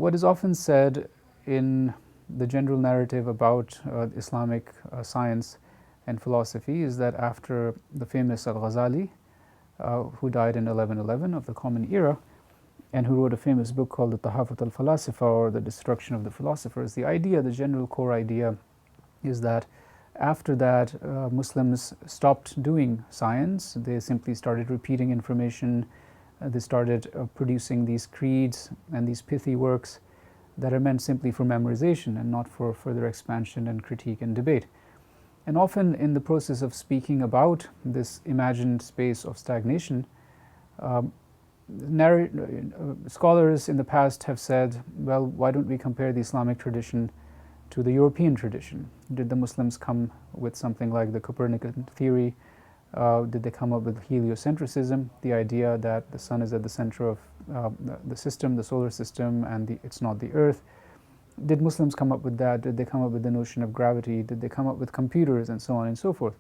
what is often said in the general narrative about Islamic science and philosophy is that after the famous Al-Ghazālī, who died in 1111 of the Common Era, and who wrote a famous book called the Tahafut al-Falasifa, or the Destruction of the Philosophers, the idea, the general core idea, is that after that Muslims stopped doing science. They simply started repeating information. They started producing these creeds and these pithy works that are meant simply for memorization and not for further expansion and critique and debate. And often in the process of speaking about this imagined space of stagnation, scholars in the past have said, well, why don't we compare the Islamic tradition to the European tradition? Did the Muslims come with something like the Copernican theory? Did they come up with Heliocentrism, the idea that the sun is at the center of the system, the solar system, and it's not the earth? Did Muslims come up with that? Did they come up with the notion of gravity? Did they come up with computers, and so on and so forth?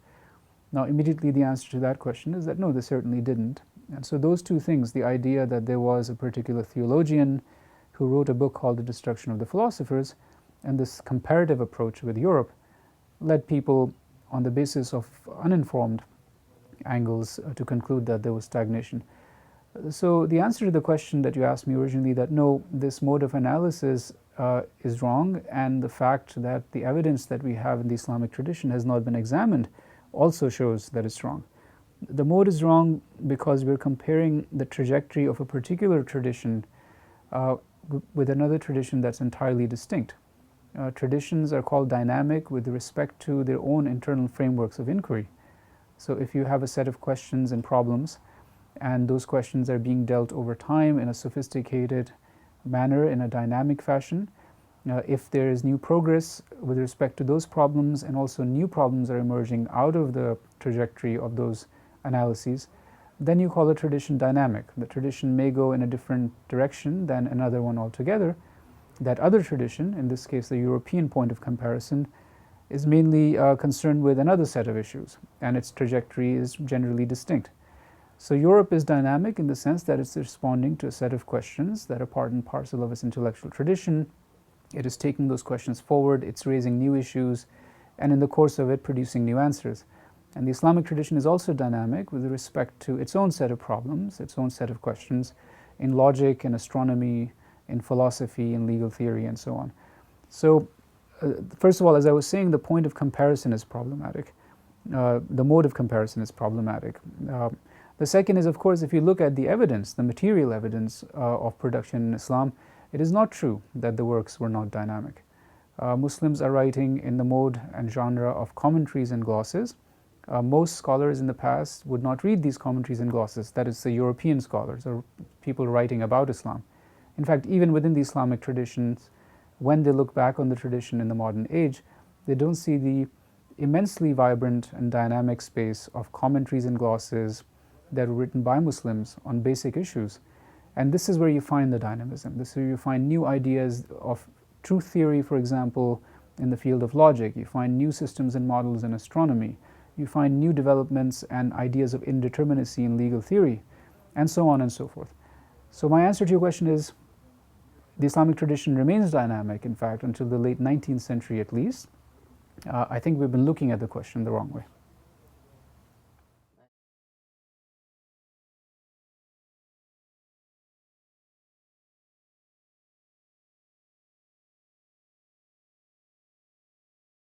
Now, immediately the answer to that question is that no, they certainly didn't. And so those two things, the idea that there was a particular theologian who wrote a book called The Destruction of the Philosophers, and this comparative approach with Europe, led people on the basis of uninformed angles to conclude that there was stagnation. So the answer to the question that you asked me originally, that no, this mode of analysis is wrong, and the fact that the evidence that we have in the Islamic tradition has not been examined also shows that it's wrong. The mode is wrong because we're comparing the trajectory of a particular tradition with another tradition that's entirely distinct. Traditions are called dynamic with respect to their own internal frameworks of inquiry. So if you have a set of questions and problems, and those questions are being dealt over time in a sophisticated manner, in a dynamic fashion, if there is new progress with respect to those problems, and also new problems are emerging out of the trajectory of those analyses, then you call a tradition dynamic. The tradition may go in a different direction than another one altogether. That other tradition, in this case the European point of comparison, is mainly concerned with another set of issues, and its trajectory is generally distinct. So Europe is dynamic in the sense that it's responding to a set of questions that are part and parcel of its intellectual tradition. It is taking those questions forward, it's raising new issues, and in the course of it producing new answers. And the Islamic tradition is also dynamic with respect to its own set of problems, its own set of questions in logic, in astronomy, in philosophy, in legal theory, and so on. So first of all, as I was saying, the point of comparison is problematic. The mode of comparison is problematic. The second is, of course, if you look at the evidence, the material evidence of production in Islam, it is not true that the works were not dynamic. Muslims are writing in the mode and genre of commentaries and glosses. Most scholars in the past would not read these commentaries and glosses, that is, the European scholars or people writing about Islam. In fact, even within the Islamic traditions, when they look back on the tradition in the modern age, they don't see the immensely vibrant and dynamic space of commentaries and glosses that were written by Muslims on basic issues. And this is where you find the dynamism. This is where you find new ideas of truth theory, for example, in the field of logic. You find new systems and models in astronomy. You find new developments and ideas of indeterminacy in legal theory, and so on and so forth. So my answer to your question is, the Islamic tradition remains dynamic, in fact, until the late 19th century at least. I think we've been looking at the question the wrong way.